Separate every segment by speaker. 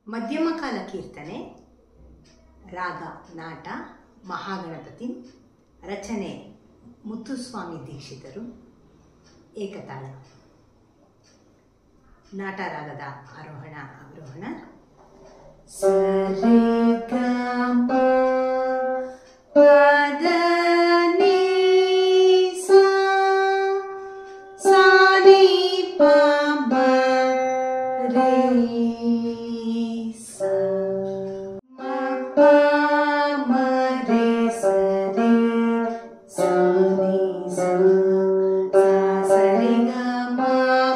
Speaker 1: ಮಧ್ಯಮಕಾಲ ಕೀರ್ತನೆ, ರಾಗ ನಾಟ ಮಹಾಗಣಪತಿ, ರಚನೆ ಮುತ್ತುಸ್ವಾಮಿ ದೀಕ್ಷಿತರು, ಏಕತಾಳ. ನಾಟ ರಾಗದ ಆರೋಹಣ ಅವರೋಹಣ. ಸರಿ ಗ ಪ ಪದ ನಿ ಸ ಸಾ ನಿ ಪ ಬ ರೇ ಸ ಮ ಪ ಮ ರೇ ಸ ರೇ ಸ ನಿ ಸ ಸರಿ ಗ ಮ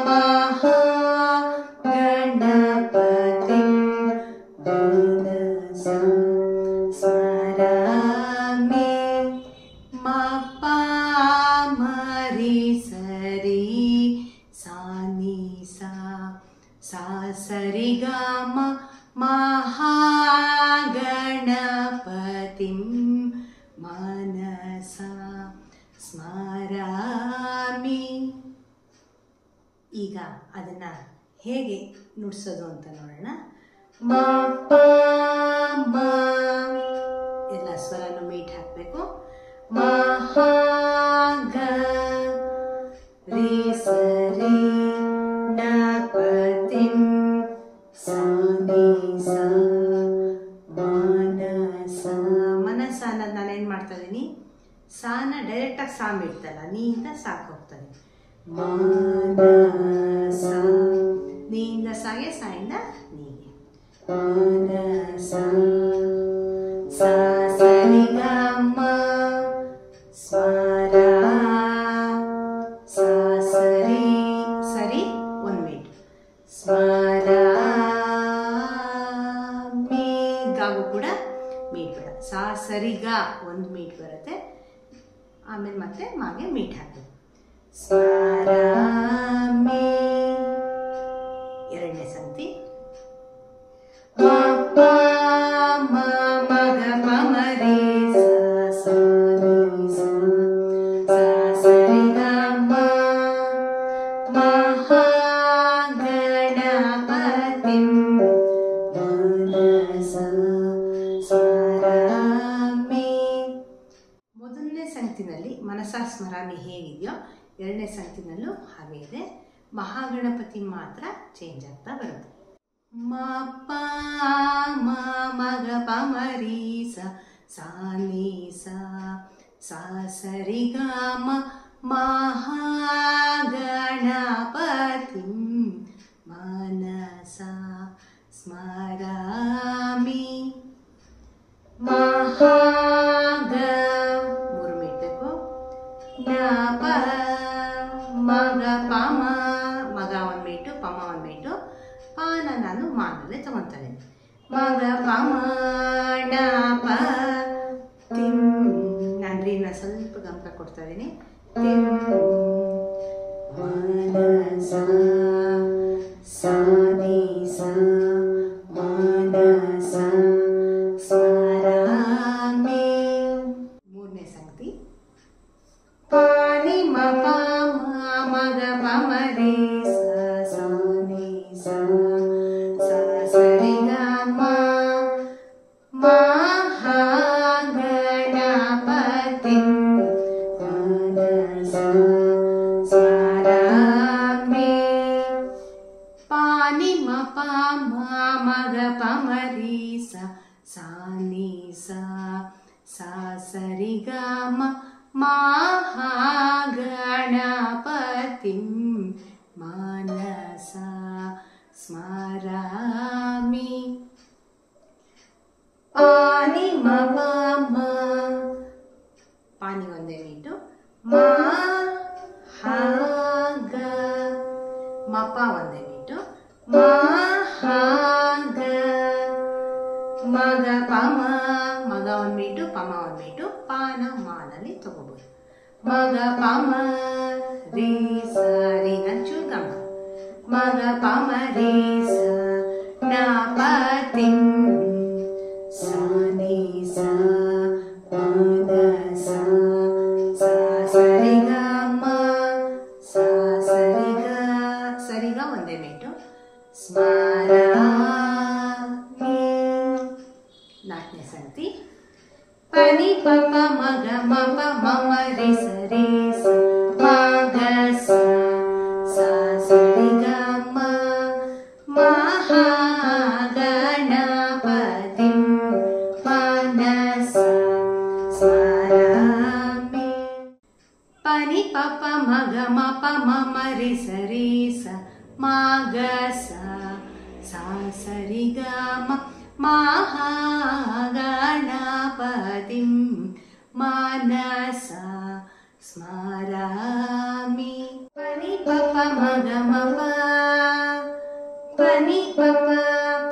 Speaker 1: ಮ ಹ ಗಣಪತಿ ಮನಸ ಸ್ಮರಾಮಿ ಮ ಪ ಮ ರೇ ಸ ರೇ ಸ ನಿ ಸ ಸ ಸರಿ ಗ ಮ ಮಹಾಗಣಪತಿಂ ಮನಸ ಸ್ಮರಾಮಿ. ಈಗ ಅದನ್ನು ಹೇಗೆ ನುಡಿಸೋದು ಅಂತ ನೋಡೋಣ. ಮ ಪ ಮ ಎಲ್ಲ ಸ್ವರನು ಮೀಟ್ ಹಾಕಬೇಕು. ಮಹಾಗ ರೇ ಸ ರೇ ನ ಪತಿಂ ಸ ನಿ ಸ ಮನಸ. ಮನಸ ಅನ್ನೋದು ನಾನೇನು ಮಾಡ್ತಾ ಇದ್ದೀನಿ, ಸಾನ ಡೈರೆಕ್ಟಾಗಿ ಸಾ ಬಿಡ್ತಲ್ಲ, ನೀಯಿಂದ ಸಾಕು ಹೋಗ್ತದೆ. ಮನಸ ನೀಯಿಂದ ಸಾಗೆ, ಸಾಯಿಂದ ನೀಗೆ. ಮನಸ ಸ ಸರಿ ಗ ಮ ಸ್ವರ ಸ ಸರಿ ಸರಿ ಒಂದು ಮೀಟ್ ಸ್ವರ ಮೀ ಗಾಗೂ ಕೂಡ ಮೀಟ್ ಬೇಡ. ಸಾ ಸರಿ ಗ ಒಂದು ಮೀಟ್ ಬರುತ್ತೆ, ಆಮೇಲೆ ಮತ್ತೆ ಮಾಗೆ ಮೀಟ್ ಹಾಕಬೇಕು. ಸ್ವರ ಮೀ. ಎರಡನೇ ಸಂಗತಿ ಮ ಪ ಮ ಗ ಪ ಮ ರೇ ಸ ಸ ನಿ ಸ ಸ ಸರಿ ಗ ಮ ಮಹಾಗಣಪತಿಂ ಮನಸ ಸ್ಮರಾಮಿ. ಮೊದಲನೇ ಸಂಗತಿನಲ್ಲಿ ಮನಸ ಸ್ಮರಾಮಿ ಹೇಗಿದೆಯೋ ಎರಡನೇ ಸಂಗತಿನಲ್ಲೂ ಹಾಗೆ ಇದೆ. ಮಹಾಗಣಪತಿ ಮಾತ್ರ ಚೇಂಜ್ ಆಗ್ತಾ ಬರುತ್ತೆ. ಮ ಪ ಮ ಗ ಪ ಮ ರೇ ಸ ಸ ನಿ ಸ ಸ ಸರಿ ಗ ಮ ಮಹಾಗಣಪತಿಂ ಮನಸ ಸ್ಮರಾಮಿ. ಮಹಾಗ ಮೂರು ಮೀಟಬೇಕು. ನ ಪ ಮಗ ಪ ಮಗ ಒಂದು ಮೀಟು, ಪಮ ಒಂದು ಮೀಟು, ಪಾನ ನಾನು ಮಾನಲ್ಲೇ ತಗೊತಾ ಇದ್ದೀನಿ. ಮಗ ಪಮ ನ ಪ ತಿಂ, ನಾನು ರೀನ ಸ್ವಲ್ಪ ಗಮಕ ಕೊಡ್ತಾ ಇದ್ದೀನಿ. ತಿಂ ಮನಸ ಸ ನಿ ಸ ಮನಸ ಸ್ಮರಾಮಿ. ಮೂರನೇ ಸಂಗತಿ ಪಾನಿ ಮ ಪ ಮ ಗ ಪ ಮ ರೇ ಸ ಸ ನಿ ಸ ಸ ಸರಿ ಗ ಮ ಮಹಾಗಣಪತಿಂ ಮನಸ ಸ್ಮರಾಮಿ. ಪಾನಿ ಮ ಪ ಮ ಗ ಪ ಮ ರೇ ಸ ಸ ನಿ ಸ ಸ ಸರಿ ಗ ಮ ಮಹಾಗಣಪತಿಂ ಮನಸ ಸ್ಮರಾಮಿ. ಪಾನಿ ಮ ಪ ಮ ಪಾನಿ ಒಂದೇ ಮೀಟು. ಮ ಹ ಗ ಮ ಪ ಒಂದೇ ಮೀಟು. ಮ ಹ ಗ ಮಗ ಪ ಮಗ ಒಂದು ಮೀಟು, ಪಮ ಒಂದು ಮೀಟು, ಪಾನ ಮಾನಲ್ಲಿ ತಗೋಬಹುದು. ಮಗ ಪ ಮ ರೇ ಸ ರೇ ಅಂಚೂರು ಗಮಕ. ಮಗ ಪ ಮ ರೇ ಸ ನ ಪತಿಂ ಸ ನಿ ಸ ಮನಸ ಸ ಸರಿ ಗ ಮ ಸ ಸರಿ ಗ ಒಂದೇ ಮೀಟು. ಸ್ಮರ 4ನೇ ಸಂಗತಿ ಪನಿ ಪಪ ಮಗ ಮಪ ಮಮ ರೆ ಸ ರೇ ಸ ಮಗ ಸ ಸ ಸರಿ ಗ ಮ ಮಹಾಗಣಪತಿಂ ಮನಸ ಸ್ಮರಾಮಿ. ಪನಿ ಪಪ ಮಗ ಮಪ ಮಮ ರೆ ಸ ರೇ ಸ ಮಗ ಸ ಸ ಸರಿ ಗ ಮ ಮಹಾಗಣಪತಿಂ ಮನಸ ಸ್ಮರಾಮಿ. ಪನಿ ಪಪ ಮಗ ಮಪ ಪನಿ ಪಪ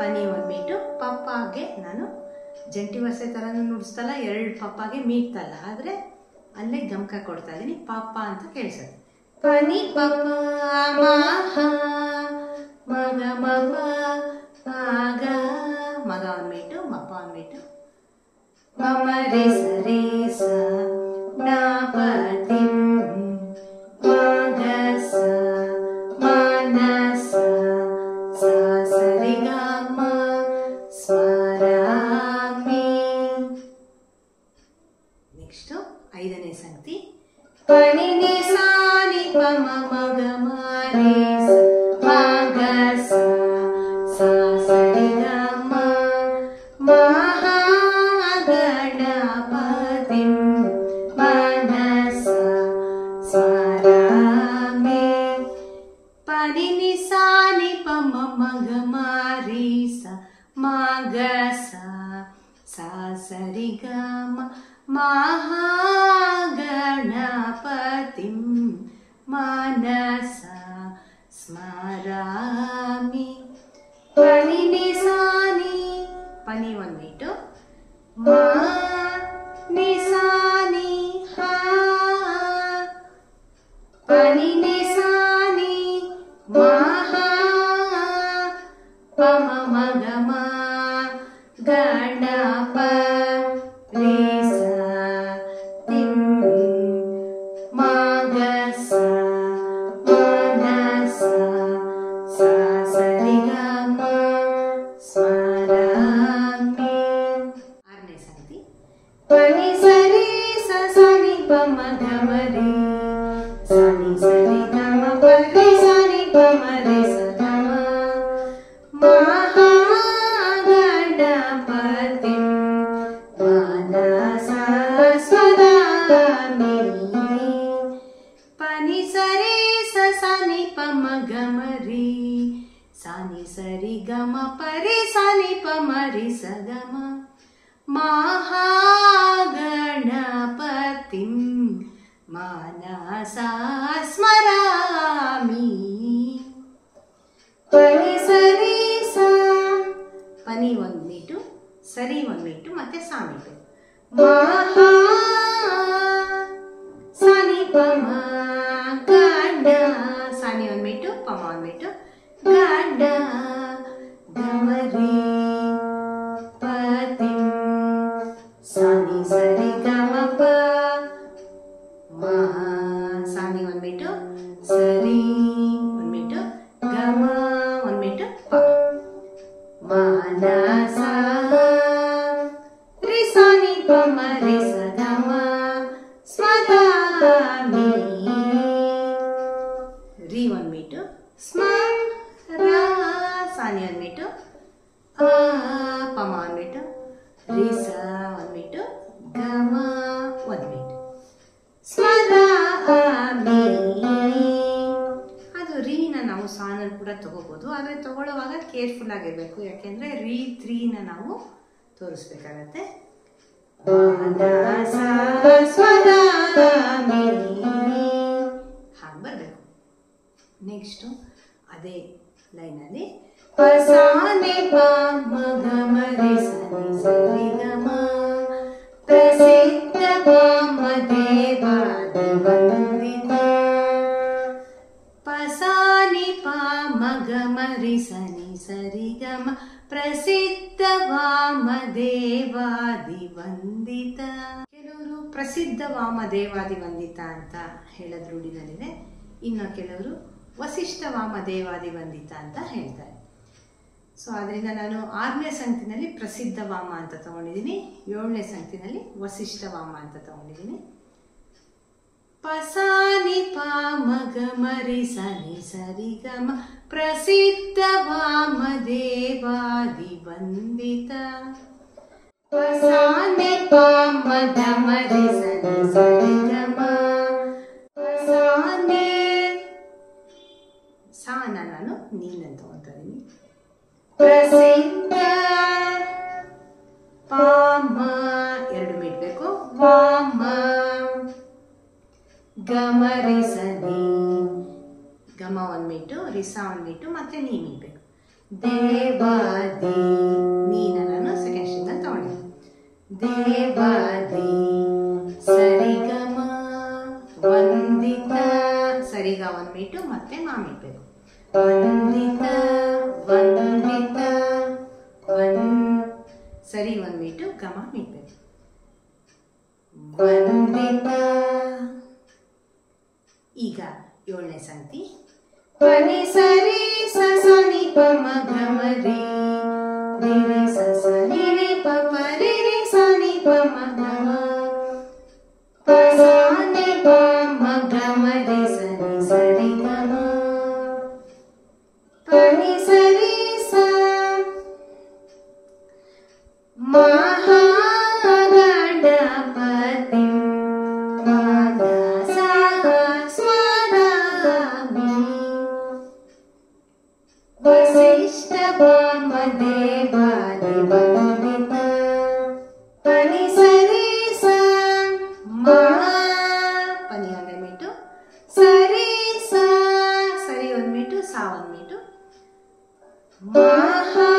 Speaker 1: ಪನಿ ಬಂದ್ಬಿಟ್ಟು ಪಪ್ಪಾಗೆ ನಾನು ಜಂಟಿ ವರ್ಷೆ ಥರ ನುಡಿಸ್ತಲ್ಲ, 2 ಪಪ್ಪಾಗೆ ಮೀಗ್ತಲ್ಲ, ಆದರೆ ಅಲ್ಲೇ ಗಮಕ ಕೊಡ್ತಾ ಇದ್ದೀನಿ, ಪಾಪ ಅಂತ ಕೇಳಿಸೋದು. ಪನಿ ಪಪ ಮಹ ಮಗ ಮಪ ಆಗ ಮಗ ಅಂದ್ಬಿಟ್ಟು ಮಪ್ಪ ಅಂದ್ಬಿಟ್ಟು ಮಮ ರೇ ಸ ರೇ ಸ ನಾಪತಿಂ ಮಗ ಸ ಮನಸ ಸ ಸರಿ ಗ ಮ ಸ್ಮರಾಮಿ. ನೆಕ್ಸ್ಟ್ 5ನೇ ಸಂಗತಿ ಪನಿ ನಿ ಸಾ ನಿ ಪ ಮ ಗ ಮ ರೇ ಸ ಮಗ ಸ ಸ ಸರಿ ಗ ಮ ಮಹಾಗಣಪತಿಂ ಮನಸ ಸ್ಮರಾಮಿ. ಪನಿ ನಿ ಸಾ ನಿ ಪ ಮ ಗ ಮ ರೇ ಸ ಮಗ ಸ ಸ ಸರಿ ಗ ಮ ಮಹಾಗಣಪತಿಂ ಮನಸ ಸ್ಮರಾಮಿ. ಪನಿ ನಿ ಸಾ ನಿ ಪನಿ ಒಂದ್ಬಿಟ್ಟು ಮ ನಿ ಸಾ ನಿ ಹ ಪನಿ ನಿ ಸಾ ನಿ ಮಹ ಪ ಮ ಗ ಮ ಗಣಪ ರೇ ಸ ತಿಂ ಮಗ ಸ ಮನಸ ಸ ಸರಿ ಗ ಮ ಸ್ಮರಾಮಿ. 6ನೇ ಸಂಗತಿ ಪನಿ ಸರಿ ಸ ಸ ನಿ ಪ ಮ ಗ ಮ ರೇ ಸ ನಿ ಸರಿ ಗ ಮ ಪ ರೇ ಸ ನಿ ಪ ಮ ರೇ ಸ ಗ ಮ ಮಹಾಗಣಪತಿಂ ಮನಸ ಸ್ಮರಾಮಿ. ಪನಿ ಸರಿ ಸ ಸ ನಿ ಪ ಮ ಗ ಮ ರೇ ಸ ನಿ ಸರಿ ಗ ಮ ಪ ರೇ ಸ ನಿ ಪ ಮ ರೇ ಸ ಗ ಮ ಮಹಾಗಣಪತಿಂ ಮನಸ ಸ್ಮರಾಮಿ. ಪನಿ ಸರಿ ಸ ಪನಿ ಒಂದ್ಬಿಟ್ಟು ಸರಿ ಒಂದ್ಬಿಟ್ಟು ಮತ್ತೆ ಸಾ ಬಿಟ್ಟು ಮಹಾ ಸಾನಿ ಪ ಮ ಗಡ ಸಾನಿ ಒಂದ್ಬಿಟ್ಟು ಪಮ ಒಂದ್ಬಿಟ್ಟು ಗಡ ಗಮರಿ ಪತಿಂ ಸಾನಿ ಸರಿ ಗಮ ಪ ಮಹ ಸಾನಿ ಒಂದ್ಬಿಟ್ಟು ಸರಿ ಒಂದ್ಬಿಟ್ಟು ಗಮ ಒಂದ್ಬಿಟ್ಟು ಪ ಮನಸ ರಿ ಸಾನಿ ಪ ಮ ರೇ ಸ ಗ ಮ ಸ್ಮರಾಮಿ. ರಿ ಒಂದ್ಬಿಟ್ಟು ಸ್ಮ ರ ಸಾನಿ ಒಂದ್ಬಿಟ್ಟು ಪ ಮ ಒಂದ್ಬಿಟ್ಟು ರಿ ಸ ಒಂದ್ಬಿಟ್ಟು ಗ ಮ ಒಂದ್ಬಿಟ್ಟು ಸ್ಮರಾಮಿ. ಅದು ರೀನ ನಾವು ಸಾನಲ್ಲಿ ಕೂಡ ತಗೋಬಹುದು, ಆದರೆ ತಗೊಳ್ಳುವಾಗ ಕೇರ್ಫುಲ್ ಆಗಿರಬೇಕು, ಯಾಕೆಂದ್ರೆ ರೀ 3ನ ನಾವು ತೋರಿಸ್ಬೇಕಾಗತ್ತೆ. ಹಾಗೆ ಬರಬೇಕು. ನೆಕ್ಸ್ಟು ಅದೇ ಲೈನಲ್ಲಿ ಪಸಾನೆ ಪ ಮ ಗ ಮ ರೇ ಸ ನಿ ಸರಿ ಗ ಮ ಪ್ರಸಿದ್ಧ ವಾಮ ದೇವಾದಿ ವಂದಿತ ಪಸಾನಿ ಪ ಮ ಗ ಮ ರಿ ಸ ನಿ ಸರಿ ಗ ಮ ಪ್ರಸಿದ್ಧ ವಾಮ ದೇವಾದಿ ವಂದಿತ. ಕೆಲವರು ಪ್ರಸಿದ್ಧ ವಾಮ ದೇವಾದಿ ವಂದಿತ ಅಂತ ಹೇಳೋದು ರೂಢಿನಲ್ಲಿದೆ, ಇನ್ನು ಕೆಲವರು ವಸಿಷ್ಠ ವಾಮ ದೇವಾದಿ ವಂದಿತ ಅಂತ ಹೇಳ್ತಾರೆ. ಸೊ ಅದರಿಂದ ನಾನು 6ನೇ ಸಂಗತಿನಲ್ಲಿ ಪ್ರಸಿದ್ಧ ವಾಮ ಅಂತ ತಗೊಂಡಿದ್ದೀನಿ, 7ನೇ ಸಂಗತಿನಲ್ಲಿ ವಸಿಷ್ಠ ವಾಮ ಅಂತ ತಗೊಂಡಿದ್ದೀನಿ. ಪಸಾನಿ ಪ ಮಗ ಮರಿ ಸನಿ ಸರಿ ಗಮ ಪ್ರಸಿದ್ಧ ವಾಮ ದೇವಾದಿ ವಂದಿತ. ಪಸಾನಿ ಪ ಮಗ ಮರಿ ಸನಿ ಸರಿ ಗಮ ಪಸಾನಿ ಸಾನ ನಾನು ನೀನಂತ ತಗೊಳ್ತಾ ಇದ್ದೀನಿ. ಪ್ರಸಿದ್ಧ ಪಾಮ 2 ಮೀಟ್ಬೇಕು, ವಾಮ ಗಮರಿ ಸನಿ ಗಮ 1 ಮೀಟು, ರಿಸ 1 ಮೀಟು, ಮತ್ತೆ ನೀ ಮೀಟ್ಬೇಕು. ದೇವಾದಿ ನೀನ ನಾನು ಸೆಕೆಂಡ್ ಸ್ಟ್ರಿಂಗ್ ಅಂತ ತಗೊಂಡಿದ್ದೀನಿ. ದೇವಾದಿ ಸರಿಗಮ ವಂದಿತ ಸರಿಗ 1 ಮೀಟು, ಮತ್ತೆ ಮಾ ಮೀಟ್ಬೇಕು. ವಂದಿತ ವಂದಿತ ಸರಿ 1 ಮೀಟು, ಗಮ ಮೀಟ್ಬೇಕು. ವಂದಿತ. ಈಗ 7ನೇ ಸಂಗತಿ ಪನಿ ಸರಿ ಸನಿ ಪ ಮಗ ಮರಿ ರಿ ರಿ ಸ ನಿ ರಿ ಪ ಪ ರಿ ರಿ ಸನಿ ಪ ಮಗ ಪ ಸನಿ ಪ ಮಗ ಮರಿ ಸನಿ ಸರಿ ಗಮ ಪನಿ ಸರಿ ಸ ಮಹಾಗಣಪತಿ ವಸಿಷ್ಠ ವಾಮ ದೇವಾದಿ ವಂದಿತ. ಪನಿ ಸರಿ ಸ ಮಾ ಪನಿ 1 ಮೀಟು, ಸರಿ ಸ ಸರಿ 1 ಮೀಟು, ಸಾ 1 ಮೀಟು. ಮಹಾ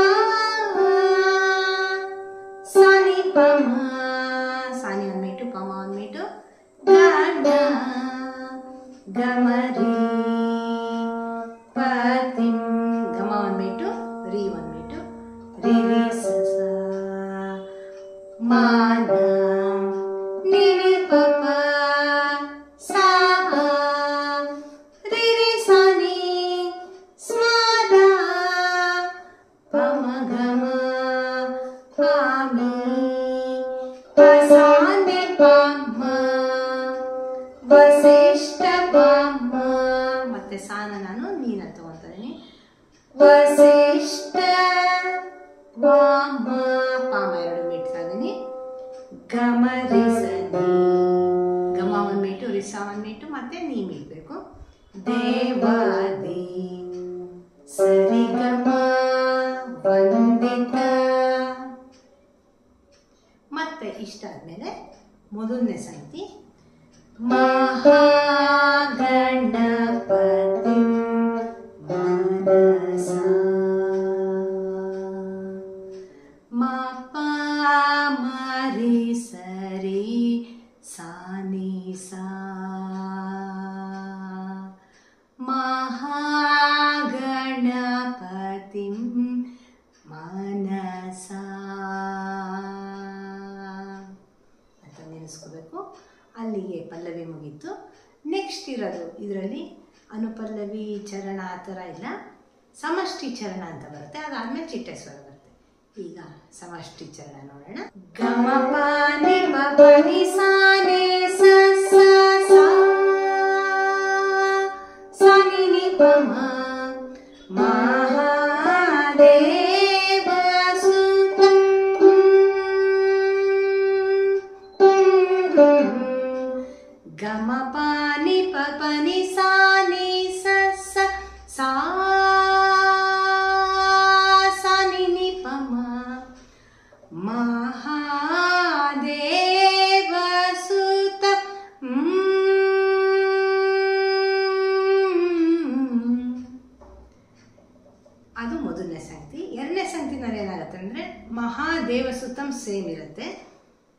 Speaker 1: ಸಾನಿ ಪಮ ಸಾನಿ 1 ಮೀಟು, ಪಮ 1 ಮೀಟು. ಗಣ ಗಮರಿ ಪತಿಂ ಗಮ 1 ಮೀಟು, ರಿ 1 ಮೀಟು, ರಿ ರಿ ಸ ಮಾನ ನಿ ರಿ ಪ ಪ ಸಾ ರಿ ರಿ ಸ ನಿ ಸ್ಮರ ಪಮ ಗಮ ಪಾಮಿ ಪಸಾನಿ ಪಮ ವಸಿಷ್ಠ ಪಮ ಮತ್ತೆ ಸಾನ ನಾನು ನೀನ ತಗೊಳ್ತಾ ಇದ್ದೀನಿ. ವಸಿಷ್ಠ ವಾಮ ಪಾಮ 2 ಮೀಟರ್ ಇದ್ದೀನಿ. ಗಮರಿ ಸನಿ ಗಮ 1 ಮೀಟು, ರಿಸ 1 ಮೀಟು, ಮತ್ತೆ ನೀ ಮೀಟ್ಬೇಕು. ದೇವಾದಿ ಸರಿ ಗಮ ವಂದಿತ. ಮತ್ತೆ ಇಷ್ಟ ಆದ್ಮೇಲೆ ಮೊದಲನೇ ಸಂಗತಿ ಮಹಾಗಣಪತಿ ಮನಸ ಮ ಪ ಮರಿ ಸರಿ ಸಾನಿ ಸಾ ಮಹಾಗಣಪತಿ ಮನಸ ಅಂತ ನೆನೆಸ್ಕೋಬೇಕು. ಅಲ್ಲಿಗೆ ಪಲ್ಲವಿ ಮುಗೀತು. ನೆಕ್ಸ್ಟ್ ಇರೋದು ಇದರಲ್ಲಿ ಅನುಪಲ್ಲವಿ ಚರಣ ಆ ಥರ ಇಲ್ಲ, ಸಮಷ್ಟಿ ಚರಣ ಅಂತ ಬರುತ್ತೆ. ಅದಾದ್ಮೇಲೆ ಚಿಟ್ಟೆ ಸ್ವರ ಬರುತ್ತೆ. ಈಗ ಸಮಷ್ಟಿ ಚರಣ ನೋಡೋಣ. ಗಮ ಪ ನಿ ಪ ಪ ನಿ ಸಾ ನಿ ಸ ಸ ಸಾ ಸಾ ನಿ ನಿ ಪ ಮ ಮಹಾದೇವ ಸುತಂ ಗಮ ಪ ನಿ ಪ ಪ ನಿ ಸಾ ನಿ ಸ ಸ ಸಾ ಸಾ ನಿ ನಿ ಪ ಮ ಮಹಾದೇವ ಸುತ ಅದು ಮೊದಲನೇ ಸಂಗತಿ. 2ನೇ ಸಂಗತಿನಲ್ಲಿ ಏನಾಗುತ್ತೆ ಅಂದರೆ ಮಹಾದೇವ ಸುತಂ ಸೇಮ್ ಇರುತ್ತೆ.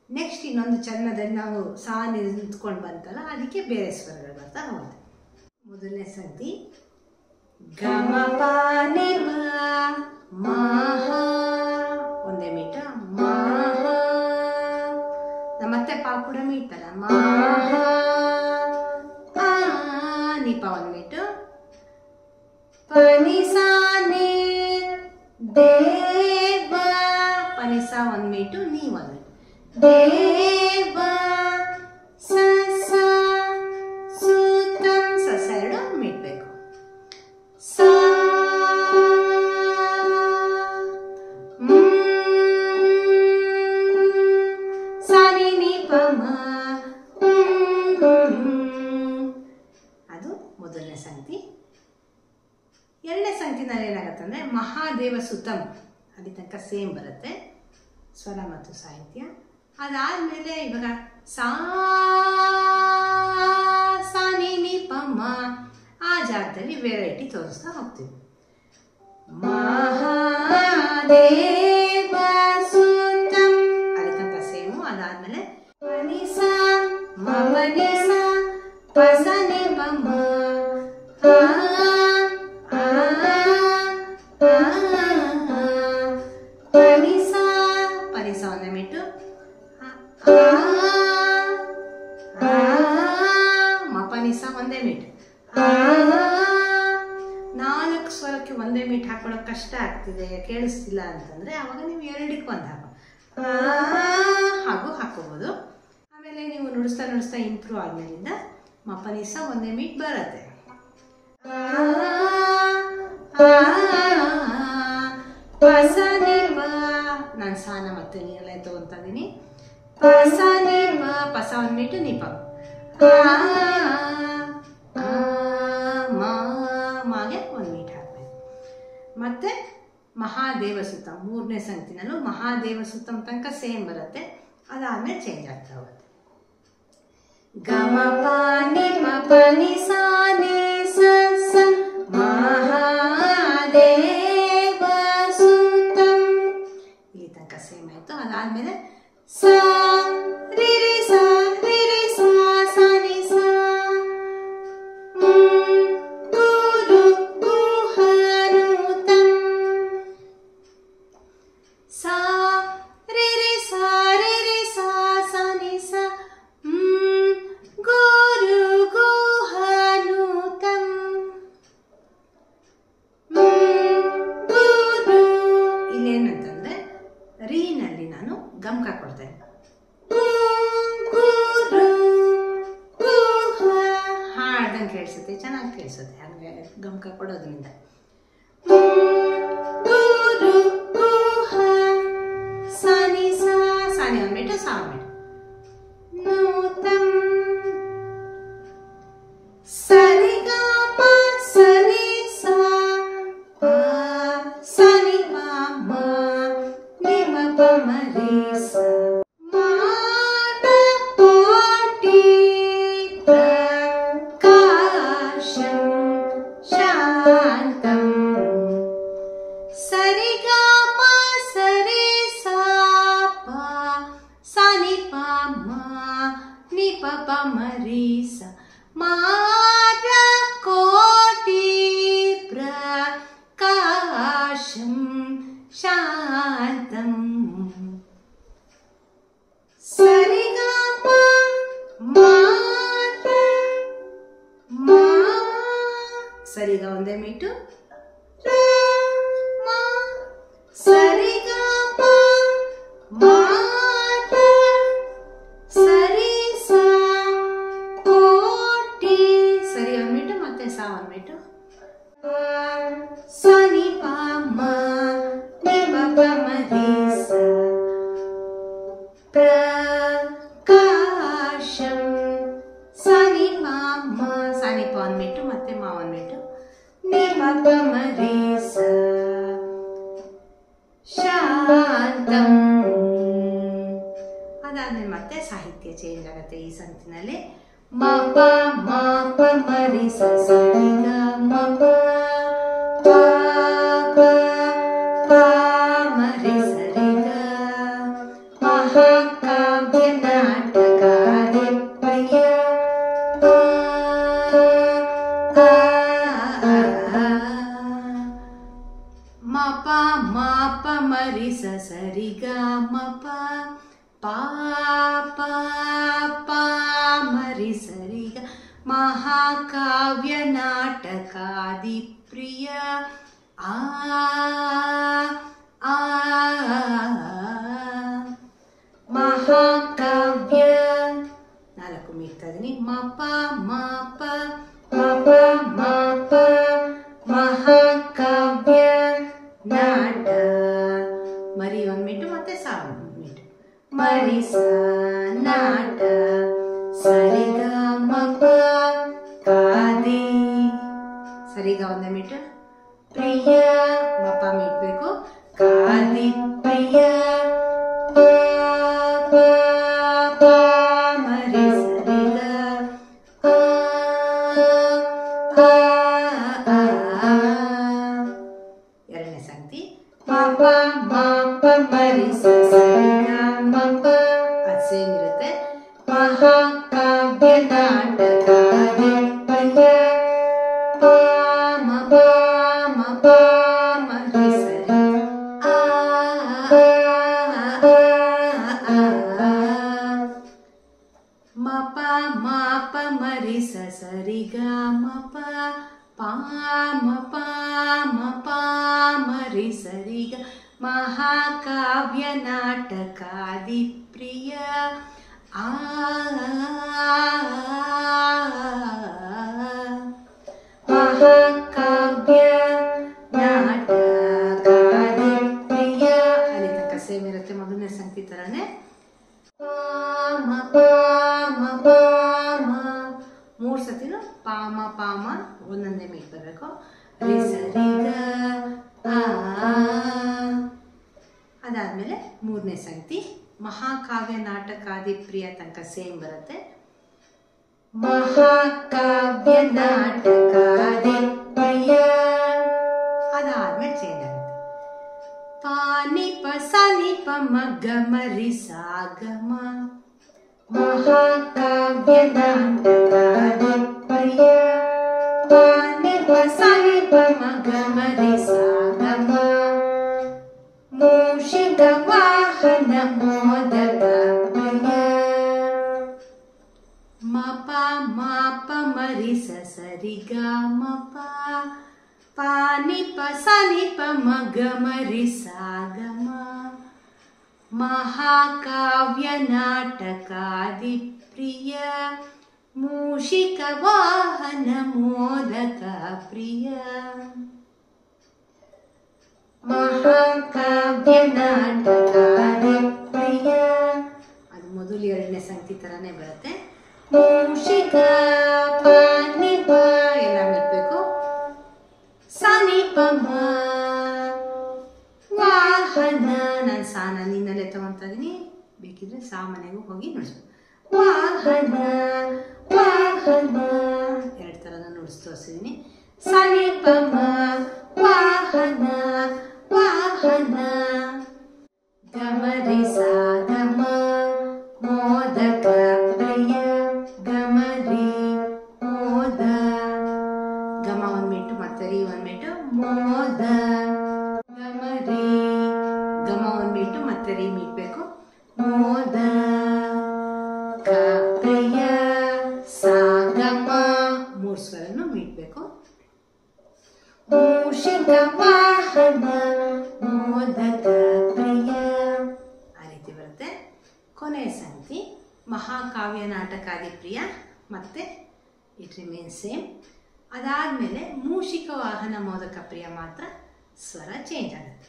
Speaker 1: ನೆಕ್ಸ್ಟ್ ಇನ್ನೊಂದು ಚರಣದಲ್ಲಿ ನಾವು ಸಾ ನಿಂತ್ಕೊಂಡು ಬಂತಲ್ಲ, ಅದಕ್ಕೆ ಬೇರೆ ಸ್ವರಗಳು ಬರ್ತಾ ಹೋಗುತ್ತೆ. ಮೊದಲನೇ ಸಂಗತಿ ಗಮ ಪ ನಿ ಮ ಮಹಾ 1 ಮೀಟರ್, ಮಹಾ ಮತ್ತೆ ಪಾ ಕೂಡ ಮೀಟಲ್ಲ, ಮಹಾ ನಿ ಪ 1 ಮೀಟರ್, ಪ ನಿ ಸಾ ನಿ ದೇವ ಪನಿಸ ಒಂದು ಮೀಟು ನೀ ಒಂದು ದೇವ ಸಸ ಸುತಂ ಸಸ ಎರಡು ಮೀಟ್ಬೇಕು ಸಾ ಸಾನಿ ನಿ ಪಮ ಅದು ಮೊದಲನೇ ಸಂಗತಿ. ಎರಡನೇ ಸಂಗತಿನಲ್ಲಿ ಏನಾಗುತ್ತೆ ಅಂದರೆ ಮಹಾದೇವ ಸುತಂ ಅಲ್ಲಿ ತನಕ ಸೇಮ್ ಬರುತ್ತೆ ಸ್ವರ ಮತ್ತು ಸಾಹಿತ್ಯ. ಅದಾದಮೇಲೆ ಇವಾಗ ಸಾನಿ ನಿ ಪಮ ಆ ಜಾಗದಲ್ಲಿ ವೆರೈಟಿ ತೋರಿಸ್ತಾ ಹೋಗ್ತೀವಿ. ಮಹಾದೇವ ಸುತಂ ಅಲ್ಲಿ ತನಕ ಸೇಮು. ಅದಾದಮೇಲೆ ಪನಿಸ ಮಪನಿಸ ಪಸನೆ ಪಮ ಪನಿಸ ಪನಿಸ ಒಂದೇ ಮೀಟು ಮಪನಿಸ ಒಂದೇ ಮೀಟು. 4 ಸ್ವರಕ್ಕೆ ಒಂದೇ ಮೀಟ್ ಹಾಕೊಳ್ಳೋಕೆ ಕಷ್ಟ ಆಗ್ತಿದೆ, ಕೇಳಿಸ್ತಿಲ್ಲ ಅಂತಂದರೆ ಆವಾಗ ನೀವು ಎರಡಕ್ಕೆ ಒಂದು ಹಾಗೂ ಹಾಕೋಬೋದು. ಆಮೇಲೆ ನೀವು ನುಡಿಸ್ತಾ ನುಡಿಸ್ತಾ ಇಂಪ್ರೂವ್ ಆದ್ಮೇಲಿಂದ ಮಪನಿಸ ಒಂದೇ ಮೀಟ್ ಬರುತ್ತೆ. ಪಸನಿ ಪ ನಾನು ಸಾನ ಮತ್ತೆ ನೀರಲ್ಲೇ ತಗೊಂತ ಇದ್ದೀನಿ. ಪಸನಿ ಪ ಪಸ ಒಂದು ಮೀಟು ನಿಪ ಮಾಗೆ ಒಂದು ಮೀಟ್ ಹಾಕಬೇಕು. ಮತ್ತೆ ಮಹಾದೇವ ಸುತಂ ಮೂರನೇ ಸಂಗತಿನಲ್ಲೂ ಮಹಾದೇವ ಸುತಂ ತನಕ ಸೇಮ್ ಬರುತ್ತೆ. ಅದಾದ್ಮೇಲೆ ಚೇಂಜ್ ಆಗ್ತಾ ಹೋಗುತ್ತೆ. ಗಮ ಪಾನಿ ಮಪನಿ ಸಾನಿ ಸಸ ಮಹಾದೇವ ಸುತಂ ಇಲ್ಲಿ ತನಕ ಸೇಮ್ ಆಯಿತು. ಅದಾದಮೇಲೆ ಸ ರಿ ರಿ ಸ ರಿ ರಿ ಸ ಸ ನಿ ಸ ಗುರು ಗುಹನುತಂ ಸ ರಿ ರಿ ಸ ರಿ ರಿ ಸ ಸ ನಿ ಸ ಗುರು ಗುಹನುತಂ ಗುರು ಇಲ್ಲೇನಂತಂದ್ರೆ ರೀನಲ್ಲಿ ನಾನು ಗಮಕ ಕೊಡ್ತೇನೆ. ಹಾಡ್ದಂಗೆ ಕೇಳಿಸುತ್ತೆ, ಚೆನ್ನಾಗಿ ಕೇಳಿಸುತ್ತೆ ಹಾಗೆ ಗಮಕ ಕೊಡೋದ್ರಿಂದ. ಗುರು ಗುಹ ಸಾನಿ ಸಾ ಸಾನಿ ಒಂದು ಮೀಟು ಸಾ ಒಂದು ಮೀಟು ನೂತಂ ಸರಿ ಗ ಮ ಸರಿ ಸಾ ಪ ಸನಿ ಪ ಮ ನಿ ಮ ಪ ಮ ರಿ ಸ ಮಾನ ಕೋಟಿ ಪ್ರಕಾಶಂ ಶಾಂತಂ ಸರಿ ಗ ಮ ಸರಿ ಸಾ ಪ ಸನಿ ಪ ಮ ನಿ ಪ ಪ ಮ ರಿ ಸ ಮಾನ ಕೋಟಿ ಪ್ರಕಾಶಂ ಶಾಂತಂ ಸರಿ ಗ ಮ ಮ ಸರಿ ಗ ಒಂದೇ ಮೀಟು ರ ಮ ಸರಿ ಗ ಮ ಸರಿ ಸ ಕೋಟಿ ಸರಿ ಒಂದು ಮೀಟು ಮತ್ತೆ ಸಾ ಒಂದು ಮೀಟು ಸನಿ ಪ ಮ ನಿ ಮ ಪ ಮ ರಿ ಸ ಪ್ರಕಾಶಂ ಸನಿ ಪ ಮ ಸನಿ ಪ ಒಂದು ಮೀಟು ಮತ್ತೆ ಮ ಒಂದು ಮೀಟು ನಿ ಮ ಪ ಮ ರಿ ಸ ಶಾಂತಂ. ಅದಾದ್ಮೇಲೆ ಮತ್ತೆ ಸಾಹಿತ್ಯ ಚೇಂಜ್ ಆಗುತ್ತೆ ಈ ಸಂಗತಿನಲ್ಲಿ. ಮ ಪ ಮ ಪ ಮ ರಿ ಸ ಸರಿ ಗ ಮ ಪ ಪ ಪ ಪ ಮ ರಿ ಸರಿ ಗ ಮಹಾಕಾವ್ಯ ನಾಟಕಾದಿ ಪ್ರಿಯ ಮ ಪ ಮ ಪ ಮ ರಿ ಸ ಸರಿ ಗ ಮ ಪ ಪ ಪ ಪ ಮ ರಿ ಸರಿ ಗ ಮಹಾಕಾವ್ಯ ನಾಟಕಾದಿ ಪ್ರಿಯ ಆ ಸರಿಗ ಒಂದೇ ಮೀಟು ಪ್ರಿಯ ಮಪ ಮೀಟ್ಬೇಕು ಕಾದಿ ಪ್ರಿಯ ಮರಿ ಸರಿಗ ಎರಡನೇ ಸಂಗತಿ ಮಪ ಮಪ ಮರಿ ಸರಿಗ ಮಪ ಅದು ಸೇಮ್ ಇರುತ್ತೆ ಮಹಾಕಾವ್ಯ ನಾಟಕಾದಿ ಪ್ರಿಯ ಸರಿಗ ಮಪ ಪಾಮ ಮರಿ ಸರಿಗ ಮಹಾಕಾವ್ಯ ನಾಟಕಾದಿ ಪ್ರಿಯ ಮಹಾಕಾವ್ಯ ನಾಟಕಾದಿ ಪ್ರಿಯ ಅಲ್ಲಿ ತನಕ ಸೇಮ್ ಇರುತ್ತೆ ಮೊದಲನೇ ಸಂಗತಿ ತರನೇ ಮೂರು ಸತಿನೂ ಪಾಮ ಪಾಮ ಒಂದೊಂದೇ ಮೀಟ್ ಬರಬೇಕು ರಿ ಸರಿಗ ಅದಾದ್ಮೇಲೆ ಮೂರನೇ ಸಂಗತಿ ಮಹಾಕಾವ್ಯ ನಾಟಕಾದಿ ಪ್ರಿಯ ತನಕ ಸೇಮ್ ಬರುತ್ತೆ ಮಹಾಕಾವ್ಯ ನಾಟಕಾದಿ ಪ್ರಿಯ ಅದಾದ್ಮೇಲೆ ಚೇಂಜ್ ಆಗುತ್ತೆ ಪಾನಿಪ ಸನಿಪ ಮಗ್ಗ ಮರಿ ಸಾಗಮ ಮಹಾಕಾವ್ಯ ನಾಟಕಾದಿ ಪ್ರಿಯ ಪಾನಿಪ ಸನಿಪ ಮಗ್ಗ ಮರಿ ಸಾಗಮ ಮೂಷಿಕ ವಾಹನ ಮೋದಕ ಪ್ರಿಯ ಮಪ ಮಾಪ ಮರಿ ಸರಿಗ ಮಪ ಪಾನಿಪ ಸನಿಪ ಮಗ ಮರಿ ಸಾಗಮ ಮಹಾಕಾವ್ಯ ನಾಟಕಾದಿ ಪ್ರಿಯ ಮೂಷಿಕ ವಾಹನ ಮೋದಕ ಪ್ರಿಯ ಮಹಾಕಾವ್ಯ ನಾಟಕಾದಿ ಪ್ರಿಯ ಅದು ಮೊದಲು ಎರಡನೇ ಸಂಗತಿ ತರಾನೇ ಬರುತ್ತೆ ಮೂಷಿಕ ಪಾನಿಪ ಎಲ್ಲ ಮಿಟ್ಬೇಕು ಸನಿಪ ವಾಹನ ನಾನು ಸಾನ ನಿನ್ನಲ್ಲೇ ತಗೊಂತ ಇದೀನಿ ಬೇಕಿದ್ರೆ ಸಾಮಾನ್ಯಗೂ ಹೋಗಿ ನುಡಿಸ್ಬೇಕು ವಾಹನ ವಾಹನ ಎರಡು ಥರದ ನುಡಿಸ್ ತೋರಿಸಿದ್ದೀನಿ ಸನಿಪ ವಾಹನ ವಾಹನ ಗಮರಿ ಸಾಗಮ ಮೋದಕ ಪ್ರಿಯ ಗಮರಿ ಮೋದ ಗಮ ಒಂದು ಮಿಟ್ಟು ಮತ್ತೆ ರೀ ಒಂದು ಮಿಟ್ಟು ಮೋದ ಗಮರಿ ಗಮ ಒಂದು ಮಿಟ್ಟು ಮತ್ತೆ ರೀ ಮೀಟ್ಬೇಕು ಮೋದ ಕ ಪ್ರಿಯ ಸಾಗಮ ಮೂರು ಸ್ವರನ್ನು ಮೀಟ್ಬೇಕು ಮೂಷಿಕ ವಾಹನ ಮೋದಕ ಪ್ರಿಯ ಆ ರೀತಿ ಬರುತ್ತೆ ಕೊನೆಯ ಸಂಗತಿ ಮಹಾಕಾವ್ಯ ನಾಟಕಾದಿ ಪ್ರಿಯ ಮತ್ತೆ ಇಟ್ ರಿಮೇನ್ ಸೇಮ್ ಅದಾದ್ಮೇಲೆ ಮೂಷಿಕ ವಾಹನ ಮೋದಕ ಪ್ರಿಯ ಮಾತ್ರ ಸ್ವರ ಚೇಂಜ್ ಆಗುತ್ತೆ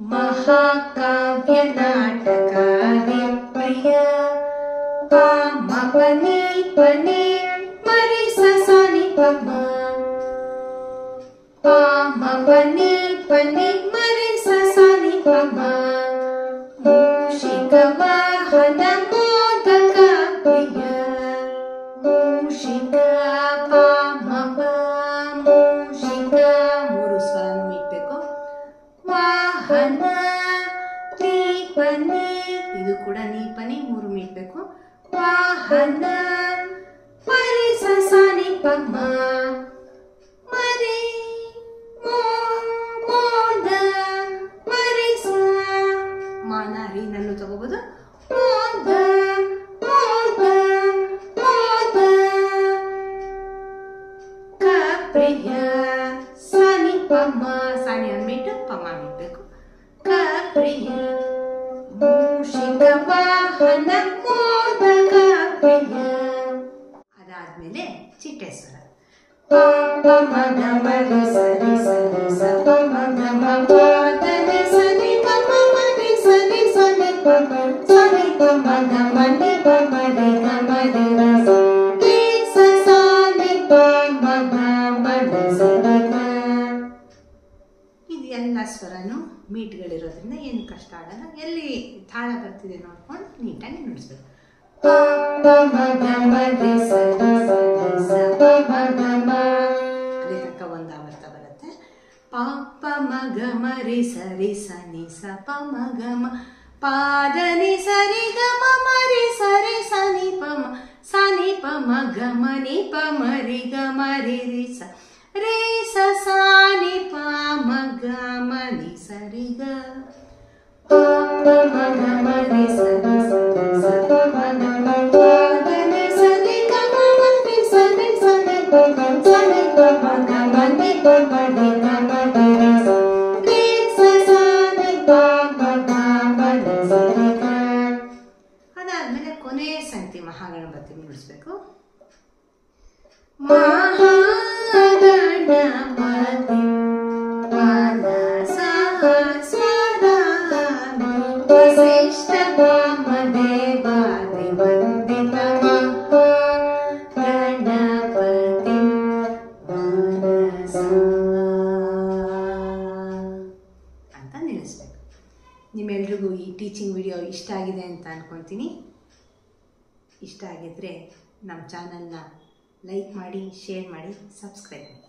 Speaker 1: ಮಹಾಕಾವ್ಯ ನಾಟಕಾದಿ ಪ್ರಿಯ ಪಾಮ ಪನಿ ಪನಿ ಮರಿ ಸನಿ ಪಮ ಪಾಮ ಪನಿ ಪನಿ ಮರಿ ಸನಿ ಪಮ ಮೂಷಿಕ ವಾಹನ ಮೋದಕ ಪ್ರಿಯ ಮೂಷಿಕ ಪಾಮ ಮೂಷಿಕ ಮೂರು ಸ್ವರ ಮೀಟ್ಬೇಕು ವಾಹನ ನೀಪನಿ ಇದು ಕೂಡ ನೀಪನಿ ಮೂರು ಮೀಟ್ಬೇಕು ವಾಹನ ಮರಿ ಸನಿ ಪಮ ಮರಿ ಮೋದ ಮರಿ ಸ ಮಾನ ರೀ ನನ್ನು ತಗೋಬಹುದು ಮೋದ ಮೋದ ಮೋದ ಕ ಪ್ರಿಯ ಸನಿ ಪಮ ಸನಿ ಅಂದ್ಬಿಟ್ಟು ಪಮ ಬಿಡ್ಬೇಕು ಕ ಪ್ರಿಯ ಮೂಷಿಕ ವಾಹನ ಮೋದಕ ಪ್ರಿಯ ಅದಾದ್ಮೇಲೆ ಚಿಟ್ಟೆ ಸ್ವರ ಪಮ ಗಮ ಸರಿ ಸರಿ ಸ ಪಮ ಗಮ ಪಾದನೆ ಸನಿ ಪಮ ಮರಿ ಸನಿ ಸನಿ ಪಮ ಸನಿ ಪಮ ಗಮ ನಿ ಪಮ ರಿ ಗಮ ರಿ ಸ ನಿ ಸ ನಿ ಪಮ ಗಮ ರಿ ಸನಿ ಎಲ್ಲ ಸ್ವರನೂ ಮೀಟ್ಗಳಿರೋದ್ರಿಂದ ಏನು ಕಷ್ಟ ಆಗಲ್ಲ. ಎಲ್ಲಿ ತಾಳ ಬರ್ತಿದೆ ನೋಡ್ಕೊಂಡು ನೀಟಾಗಿ ನುಡಿಸ್ಬೇಕು. ಪ ಪ ಮ ಗ ಮ ರಿ ಸ ರಿ ಸ ರಿ ಸ ಪ ಮ ಗ ಮ. ಅಲ್ಲಿ ತನಕ ಒಂದು ಆವರ್ತ ಬರುತ್ತೆ. ಪ ಪ ಮ ಗ ಮ ರಿ ಸ ರಿ ಸ ನಿ ಸ ಪ ಮ ಗ ಮ. ಪಾದ ನಿ ಸ ರಿ ಗ ಮ ಮ ರಿ ಸ ರಿ ಸ ನಿ ಪ ಮ ಸ ನಿ ಪ ಮ ಗ ಮ ನಿ ಪ ಮ ರಿ ಗ ಮ ರಿ ರಿ ಸ ರಿ ಸ ಸ ನಿ ಪ ಮ ಗ ಮ ನಿ ಸ ರಿ ಗ. ಪ ಪ ಮ ಗ ಮ ರಿ ಸ ರಿ ಸ ರಿ ಸ ಪ ಮ ಗ ಮ. ಪಾದ ನಿ ಸ ರಿ ಗ ಮ ಮ ರಿ ಸ ರಿ ಸ ನಿ ಪ ಮ ಸ ನಿ ಪ ಮ ಗ ಮ ನಿ ಪ ಮ ರಿ ಗ ಮ ರಿ ರಿ ಸ ರಿ ಸ ಸ ನಿ ಪ ಮ ಗ ಮ ನಿ ಸ ರಿ ಗ. ಅದಾದ್ಮೇಲೆ ಕೊನೆ ಸಂಗತಿ ಮಹಾಗಣಪತಿ ನುಡಿಸ್ಬೇಕು. ಮಹಾಗಣಪತಿ ಮನಸ ಸ್ಮರಾಮಿ ವಸಿಷ್ಠ ವಾಮದೇವಾದಿ ವಂದಿತ ಮಹಾಗಣಪತಿ ಮನಸ ಅಂತ ನಿಲ್ಲಿಸ್ಬೇಕು. ನಿಮ್ಮೆಲ್ರಿಗೂ ಈ ಟೀಚಿಂಗ್ ವಿಡಿಯೋ ಇಷ್ಟ ಆಗಿದೆ ಅಂತ ಅಂದ್ಕೊಳ್ತೀನಿ. ಇಷ್ಟ ಆಗಿದ್ದರೆ ನಮ್ಮ ಚಾನಲ್ನ ಲೈಕ್ ಮಾಡಿ, ಶೇರ್ ಮಾಡಿ, ಸಬ್ಸ್ಕ್ರೈಬ್ ಮಾಡಿ.